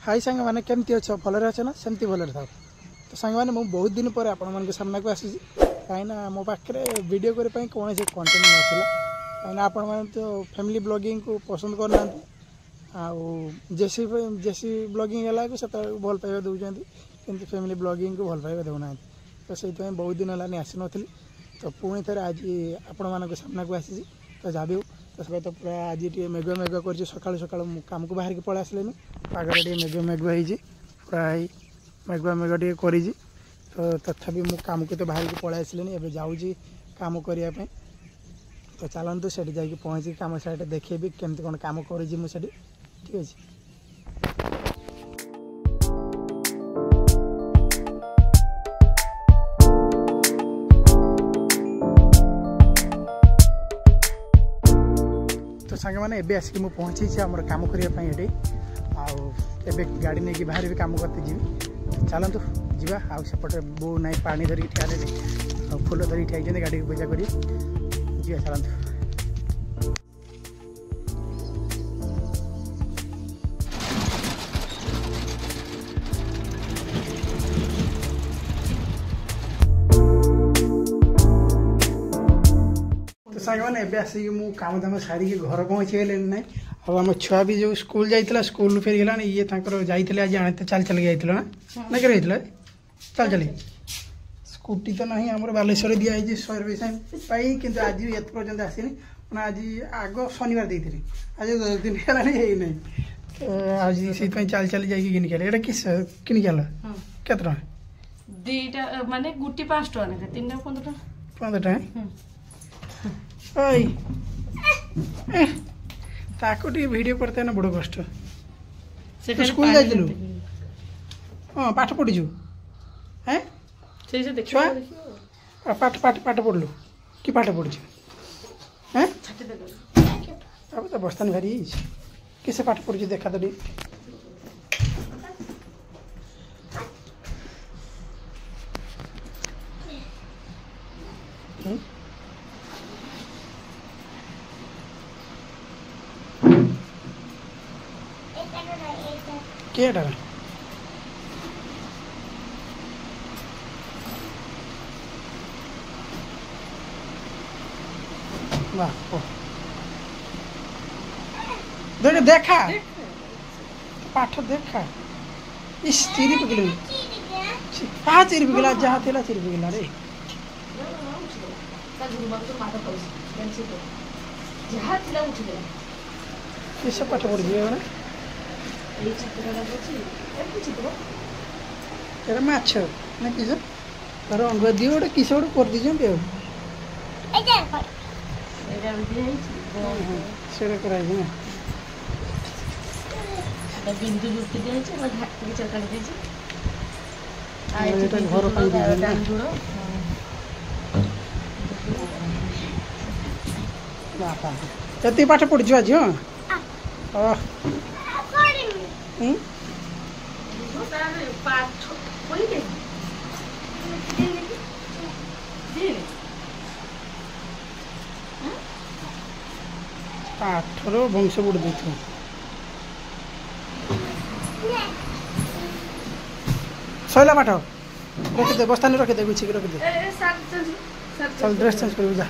High सांग मैंने केमती अच्छे भलरे अच्छे ना सेमती भलरे था। तो सांग मैंने मुझे बहुत दिन पर आपण सामना को आसी कहीं मो पाखे वीडियो करने कौन से कंटेंट नाला कहीं आपण मैंने तो फैमिली ब्लॉगिंग को पसंद करना जेसी ब्लॉगिंग है भल पाइबा दौरान कि फैमिली ब्लॉगिंग को भल पाइबा देना। तो से बहुत दिन है आसी नी तो पुणी थे आज आपण मान सामना को आसी तो जहाँ भी तो सब तो पूरा आज टे मेघुआ मेघुआ कर सका सका काम को बाहर के पलि आसले पागटा टे मेघुआ मेघुआ हो पूरा मेघुआ मेघुआ टे कर तो तथापि मु काम को तो बाहर के पलि आसले एवं जाऊँगी काम करने। तो चलतु से जाकि पहुँची कम साइड देखेबी केमती कौन काम कर ठीक अच्छे। तो सांग मैंने एबे आसिक मु पहुँची आम कम करने ये आबे गाड़ी नहीं कि बाहर भी काम करते जी। चलतु जा आउपटे बो ना पानी धरिक ठिया फूल धरिक ठिया गाड़ी की पूजा करी जी। चलतु सांग मैंने एबे आसिक मु काम दाम सारी घर पहुँची गले ना। अब आम छुआ भी जो स्कूल जाइला स्कूल फेरीगला ये जाते आज आने चल चल जाइल ना ना कर चल चल स्कूटी तो नहीं आम बालेश्वर दिखाई सर्विस पाई कि आज भी एत पर्यटन आसनी आज आग शनिवार देती आज 10 दिन है ना। आज से चल चल जाइए किनिक ये किस किनिक के दीटा माने गुटी 5 टका ने 3 टा 15 टका ताको टी वीडियो करते ना बड़ कष्ट तो स्कूल जाइलु हां पाठ पढिजु हैं से देखो पाठ पाठ पाठ पढलु कि पाठ पढिजु हैं छाटी दे अब तो बस्तान भारी किसे पाठ पढिजु देखा तो डी केटा वाह देखा पाठ देखा इस चिरी पकड़ हाँ चिरी पकड़ा जहाँ थी चिरी पकड़ा रे सब पाठ पढ़ ना माछ ना किस तार अंग दी गोटे किस गोटे कर दीजिए बिंदु जुटी घर जति पाठ पढ़ु आज हाँ पाठर वंश बुड़ दे सैला पाठ रखीदे बस्तानी रखीदे गुछी रखीदे चल ड्रेस चेंज कर जा।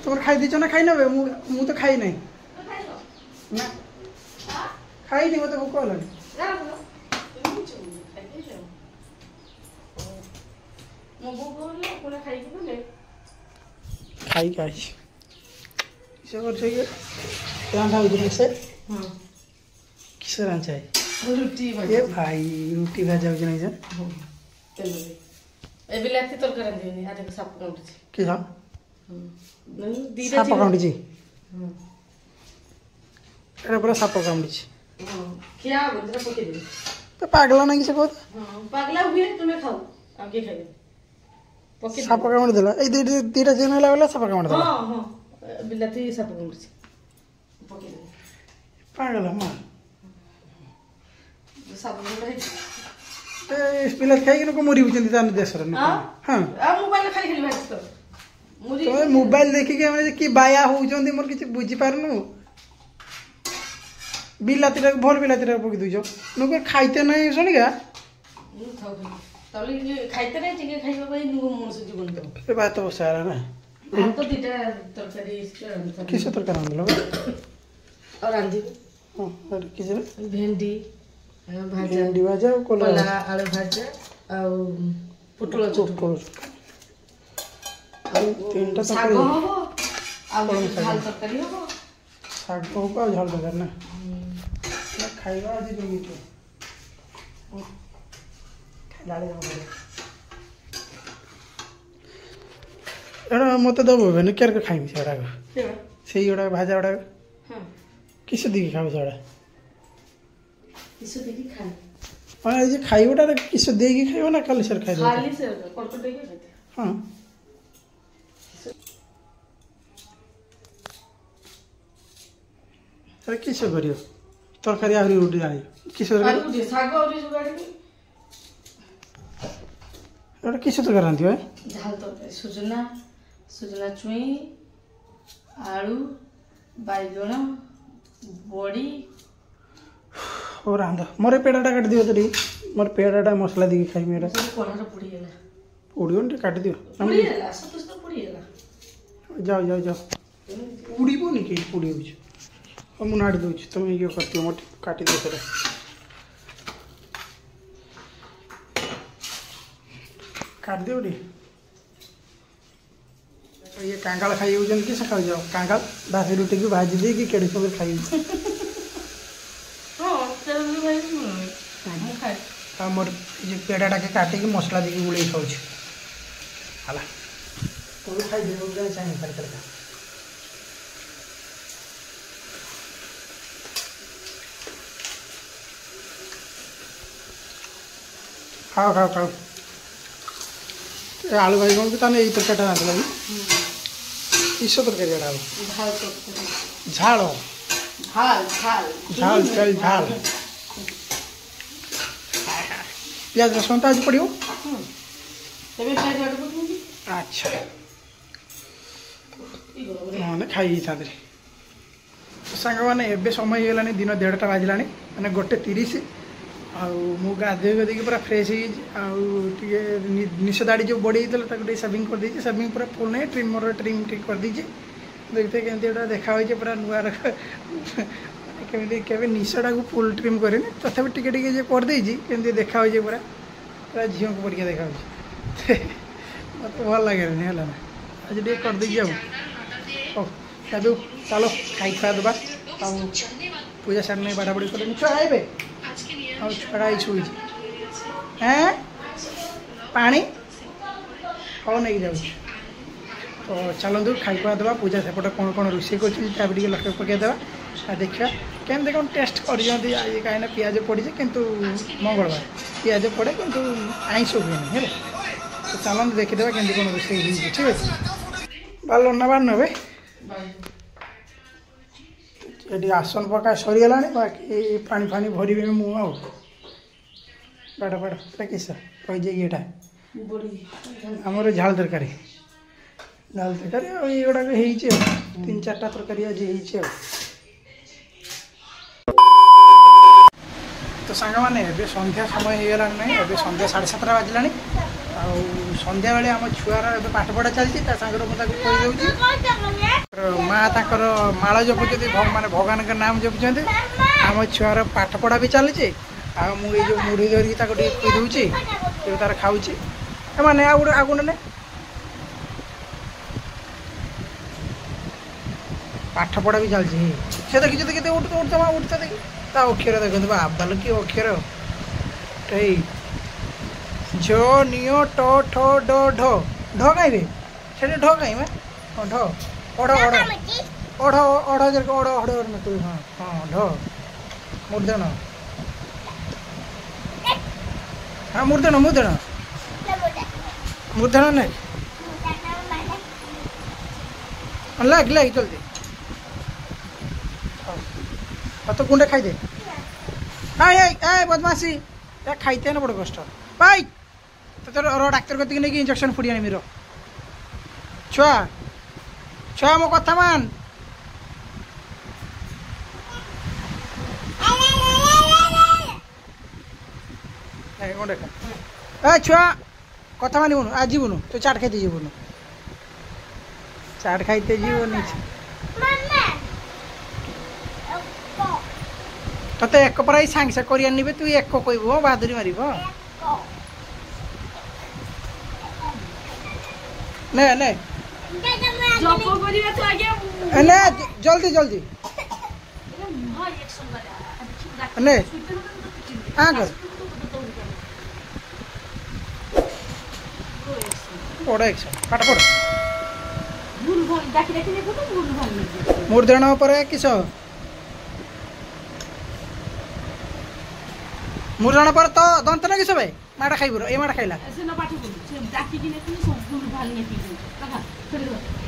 तुम खाई दीच ना खाई ना मु तो खाई नहीं ना खाई नहीं मत भोक खाई खाई किस रांचा रुटी ये भाई रुटी भाजा नहीं सर ए बिलाती तरकारी देनी आ देखो साप काउंटी कि साप काउंटी पूरा साप काउंटी क्या बोल पके दे तो पागला नहीं से बहुत पागला हुए तुम्हें खाओ आगे खाइए पके साप काउंटी देला ए दीटा जेन होला वाला साप काउंटी देला हां हां बिलाती साप काउंटी पके दे पागला मां साप काउंटी पिला खाई को मरी बुझे देश हाँ मोबाइल खाली खाली मुरी तो मोबाइल देखिके मैंने कि बाया होउछन्ती मोर किछ बुझी पारनु बिलाती रे भर बिलाती रे पकि दुजो नुको खाइते नै सुनिगा तले खाइते नै चिके खाइबा पई नुको मनस जीवन तो ए बात तो सारा ना हां तो दिटा तरकारी किस तरकारी आंदलो और आंधी और किस भेंडी भाजा भेंडी भाजा कोला आलू भाजा और पुटल चोटको तीनटा साग तरकारी हो और झाल तरकारी हो साग को का झाल तरकारी ना खाइबा आज जोगी तो खाइलाले हम एड़ा मते दबो बने केर के खाइबी सेड़ा सेई ओड़ा भाजा ओड़ा हां किस दिके खाबो सेड़ा इसो देखि खा माने जे खाइबोटा किस देगी खाइबो ना खाली सर खाइबो खाली से कोटको देके खाते हां अरे किस करियो तरकारी आहुरी रोटी जानी किस तरकारी आलू जे साग और जुगाड़ी एड़ा किस तरकारी रांधियो है झाल तरकारी सुजना छुई आलू बैगण बड़ी और रांध मोर पेड़ाटा काट दियो तरी मोर पेड़ाटा मसला दी खाइ मेरा सब कोणार पुड़ी गेला उड़ियोन टे काट दियो पुड़ी गेला सब तो पुड़ी गेला जाओ जाओ जाओ उड़ीबो नि के पुड़ी होछ हम नाड़ दोछ तुम ये करतियो मोट काटी दे तरे काट दियो रे ये कांगाल खाई होजन कि सकाळ जाओ कांगाल बासी रोटी की भाजी दे कि केड़ी सब खाई हां चल भाई हम खाए हमर ये पेड़ाटा के काटी के मसला दे के उड़े खाउछ हला तो खाई दे उड़े चाहिए कर कर खाओ खाओ खाओ आलू बैगन को ताने यही तरकारी रांधला किस तरकारी रांधला झाल तरकारी झाल झाल झाल चल झाल प्याज रसुन तो आज पड़ियो तबे प्याज काट पड़ुगी अच्छा मैंने खाई था सांग मैंने एवं समय होगलानी दिन 1:30 बाजिलानी मैंने 1:30 आउ गाधे गाधे पूरा फ्रेश निश दाड़ी जो बड़ी होता सेविंग कर दीजिए सेविंग पूरा फुल नहीं ट्रिमर ट्रिम ठीक कर दीजिए देखते केमती गोटा देखा पूरा नुआ केमी निशटा को फुल ट्रिम करें तथा टी कर देती केमती देखा पूरा पूरा झील को पड़िया देखा मत भल लगे है आज टे कर दीजिए तब चलो खाई खुआ दबा पूजा सारे नहीं बाढ़ा बढ़ी कर छुआ आए और छड़ा छुई हैं पानी हाँ नहीं जाऊँ तो चलतु खाई खुआ देवा पूजा सेपटे कौन कौन रोषे कर लक्ष्य पकईदेवा देखा केमती कौन टेस्ट कर कहीं पिज पड़ी किंतु मंगलवार पिज पड़े किंतु आईष हुए है तो चलते देखीदे केमती कौन रोषे ठीक है बाल ना बार ने ये आसन पका सरीगला बाकी पानी फानी भरवे मुँह बाड़ बाड़ किस कही ये आमर झाल तरकारी युवा 3-4टा तरकारी आज तो सांग मैंने सन्ध्या समय होगला ना ए सन्ध्या 7:30 बाजिला सन्ध्या बेले आम छुआर पाठ पढ़ा चलती सागर मुझे कहीदे माँ तर माल जपुच माने भगवान का नाम जपुं आम छुआर पाठ पढ़ा भी चलती मुझे जो मुढ़ी धरिकी खुदे तार खाऊँगी मैंने आगुन ने पाठ पढ़ा भी चलती से देखिए देखिए उठता उठता देखिए अक्षर देखते बाबाल कि अक्षर झ नियो ट ठ ड ढ ढ कहीं से ढ कहीं मैं ढ अढ़ अढ़ अढ़ अढ़ अढ़ अढ़ तू हाँ हाँ ढ मूर्धन हाँ मूर्धन मूर्धन मूर्धन नहीं लग लग जल्दी तो गुंडे खाई दे आए बदमाशी खाईते ना बड़ कष्ट भाई तो डाक्तर कति नहीं इंजेक्शन फुड़ी आनी छुआ छुआ मो कथा मान छुआ कथा मानबुनु आज जीवनु तो चाट खाइते जीवनु चाट खाइते जीवनु तते एक पराई सांग से करिया निबे तू एक कहबो बहादुरी मारिबो ने ने जब करिया तो आगे ने जल्दी जल्दी ने आ कर बड़ा एक्शन पाठ पढ़ भूल भाल डाकी डाकी देखो तो भूल भाल मूर्धन पर किस मूर्धन पर तो दंत ना किस भाई माड़ा खाइबो ए माड़ा खाइला ऐसे ना पाठ बोल से डाकी की ने सब भूल भाल ने की लगा फिर